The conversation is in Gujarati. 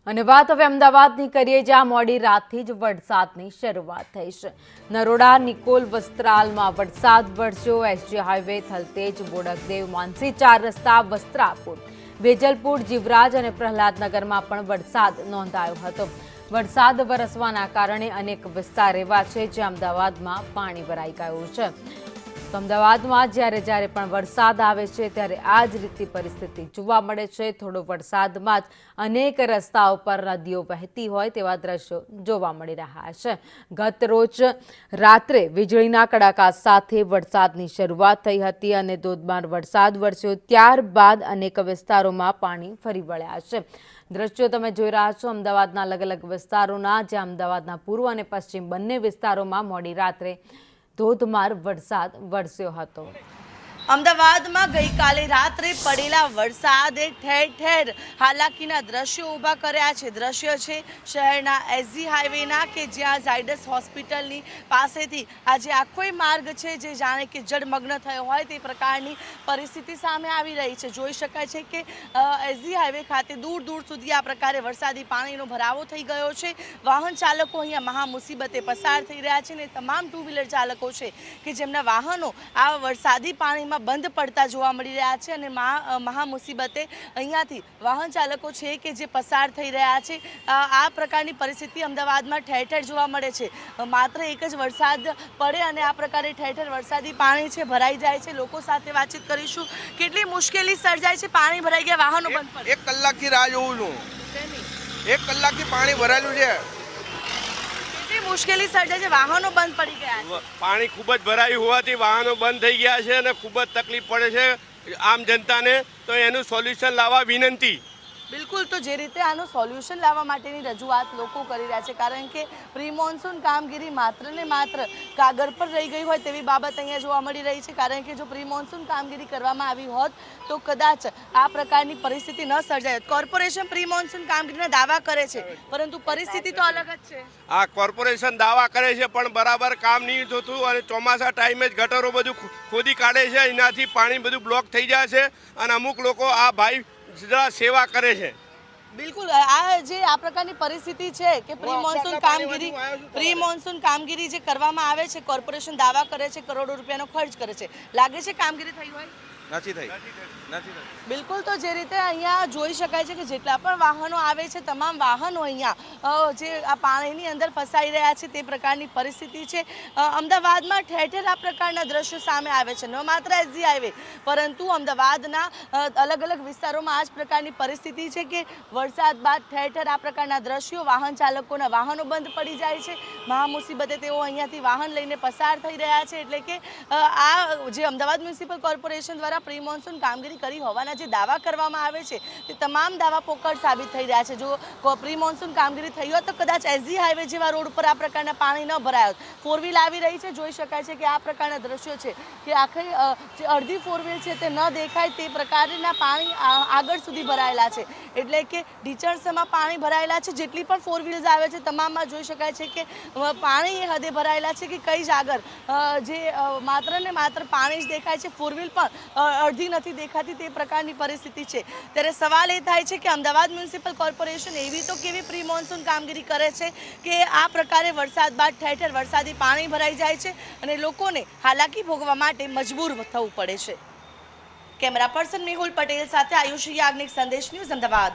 અને વાત હવે અમદાવાદની કરીએ, જ્યાં મોડી રાતથી જ વરસાદની શરૂઆત થઈ છે। નરોડા, નિકોલ, વસ્ત્રાલમાં વરસાદ વરસ્યો। એસજી હાઈવે, થલતેજ, બોડકદેવ, માનસી 4 રસ્તા, વસ્ત્રાપુર, વેજલપુર, જીવરાજ અને પ્રહલાદનગરમાં પણ વરસાદ નોંધાયો હતો। વરસાદ વરસવાના કારણે અનેક વિસ્તાર એવા છે જ્યાં અમદાવાદમાં પાણી ભરાઈ ગયું છે। તો અમદાવાદમાં જ્યારે પણ વરસાદ આવે છે ત્યારે આ જ રીતની પરિસ્થિતિ જોવા મળે છે। થોડો વરસાદમાં જ અનેક રસ્તાઓ પર નદીઓ વહેતી હોય તેવા દ્રશ્યો જોવા મળી રહ્યા છે। ગત રોજ રાત્રે વીજળીના કડાકા સાથે વરસાદની શરૂઆત થઈ હતી અને ધોધમાર વરસાદ વરસ્યો। ત્યારબાદ અનેક વિસ્તારોમાં પાણી ફરી વળ્યા છે। દ્રશ્યો તમે જોઈ રહ્યા છો અમદાવાદના અલગ અલગ વિસ્તારોના, જ્યાં અમદાવાદના પૂર્વ અને પશ્ચિમ બંને વિસ્તારોમાં મોડી રાત્રે ધોધમાર વરસાદ વરસ્યો હતો। અમદાવાદમાં ગઈકાલે રાત્રે પડેલા વરસાદે ઠેર ઠેર હાલાકીના દ્રશ્યો ઊભા કર્યા છે। દ્રશ્ય છે શહેરના એસજી હાઈવેના, કે જ્યાં ઝાયડસ હોસ્પિટલની પાસેથી આજે આખો માર્ગ છે જે જાણે કે જળમગ્ન થયો હોય તે પ્રકારની પરિસ્થિતિ સામે આવી રહી છે। જોઈ શકાય છે કે એસજી હાઈવે ખાતે દૂર દૂર સુધી આ પ્રકારે વરસાદી પાણીનો ભરાવો થઈ ગયો છે। વાહન ચાલકો અહીંયા મહા મુસીબતે પસાર થઈ રહ્યા છે અને તમામ ટુ વ્હીલર ચાલકો છે કે જેમના વાહનો આ વરસાદી પાણીમાં બંધ પડતા જોવા મળી રહ્યા છે અને મહા મુસીબતે અહીંયાથી વાહન ચાલકો છે કે જે પસાર થઈ રહ્યા છે। આ પ્રકારની પરિસ્થિતિ અમદાવાદમાં ઠેર ઠેર જોવા મળે છે। માત્ર એક જ વરસાદ પડે અને આ પ્રકારે ઠેર ઠેર વરસાદી પાણી છે ભરાઈ જાય છે। લોકો સાથે વાતચીત કરીશું, કેટલી મુશ્કેલી સર્જાય છે। પાણી ભરાઈ ગયા, વાહનો બંધ પડે। 1 કલાકથી રાહ જોઉં છું। 1 કલાકથી પાણી ભરાયેલું છે। મુશ્કેલી સર્જાય છે, વાહનો બંધ પડી ગયા છે। પાણી ખૂબ જ ભરાયું હોવાથી વાહનો બંધ થઈ ગયા છે અને ખૂબ જ તકલીફ પડે છે આમ જનતાને। તો એનું સોલ્યુશન લાવવા વિનંતી। બિલકુલ, તો જે રીતે આનું સોલ્યુશન લાવવા માટેની રજૂઆત લોકો કરી રહ્યા છે, કારણ કે પ્રી મોન્સૂન કામગીરી માત્ર ને માત્ર કાગળ પર રહી ગઈ હોય તેવી બાબત અહીંયા જોવા મળી રહી છે। કારણ કે જો પ્રી મોન્સૂન કામગીરી કરવામાં આવી હોત તો કદાચ આ પ્રકારની પરિસ્થિતિ ન સર્જાય। કોર્પોરેશન પ્રી મોન્સૂન કામગીરીના દાવા કરે છે, પરંતુ પરિસ્થિતિ તો અલગ જ છે। આ કોર્પોરેશન દાવા કરે છે પણ બરાબર કામ નહીં થતું અને ચોમાસા ટાઈમે જ ગટરો બધું ખોદી કાઢે છે, એનાથી પાણી બધું બ્લોક થઈ જાય છે અને અમુક લોકો આ ભાઈ સેવા કરે છે। બિલકુલ, આ પ્રકારની પરિસ્થિતિ છે કે પ્રી મોન્સૂન કામગીરી જે કરવામાં આવે છે, કોર્પોરેશન દાવા કરે છે, કરોડો રૂપિયાનો ખર્ચ કરે છે, લાગે છે કામગીરી થઈ હોય? નથી થઈ। બિલકુલ, તો જે રીતે અહીંયા જોઈ શકાય છે કે જેટલા પણ વાહનો આવે છે તમામ વાહનો અહીંયા જે આ પાણીની અંદર ફસાઈ રહ્યા છે તે પ્રકારની પરિસ્થિતિ છે। અમદાવાદમાં ઠેર ઠેર આ પ્રકારના દ્રશ્યો સામે આવે છે। ન માત્ર એસજી હાઈવે પરંતુ અમદાવાદના અલગ અલગ વિસ્તારોમાં આ જ પ્રકારની પરિસ્થિતિ છે કે વરસાદ બાદ ઠેર ઠેર આ પ્રકારના દ્રશ્યો, વાહન ચાલકોના વાહનો બંધ પડી જાય છે। મહા મુસીબતે તેઓ અહીંયાથી વાહન લઈને પસાર થઈ રહ્યા છે। એટલે કે આ જે અમદાવાદ મ્યુનિસિપલ કોર્પોરેશન દ્વારા પ્રી મોન્સૂન કામગીરી કરી હોવાના જે દાવા કરવામાં આવે છે તે તમામ દાવા પોકળ સાબિત થઈ રહ્યા છે। જો પ્રી મોન્સૂન કામગીરી થઈ હોત તો કદાચ એસજી હાઈવે જેવા રોડ પર આ પ્રકારના પાણી ન ભરાય હોત। 4 વ્હીલ આવી રહી છે, જોઈ શકાય છે કે આ પ્રકારના દ્રશ્યો છે કે આખી જે અડધી 4 વ્હીલ છે તે ન દેખાય તે પ્રકારના પાણી આગળ સુધી ભરાયેલા છે। એટલે કે ઢીચણસમાં પાણી ભરાયેલા છે। જેટલી પણ 4 વ્હીલ્સ આવે છે તમામમાં જોઈ શકાય છે કે પાણી એ હદે ભરાયેલા છે કે કઈ જ આગળ જે માત્ર ને માત્ર પાણી જ દેખાય છે, 4 વ્હીલ પણ અડધી નથી દેખાતી તે પ્રકારની પરિસ્થિતિ છે। ત્યારે સવાલ એ થાય છે કે અમદાવાદ મ્યુનિસિપલ કોર્પોરેશન એવી તો કેવી પ્રી મોન્સૂન કામગીરી કરે છે કે આ પ્રકારે વરસાદ બાદ ઠેર ઠેર વરસાદી પાણી ભરાઈ જાય છે અને લોકોને હાલાકી ભોગવવા માટે મજબૂર થવું પડે છે। કેમેરા પર્સન મેહુલ પટેલ સાથે આયુષી યાજ્ઞિક, સંદેશ ન્યૂઝ, અમદાવાદ।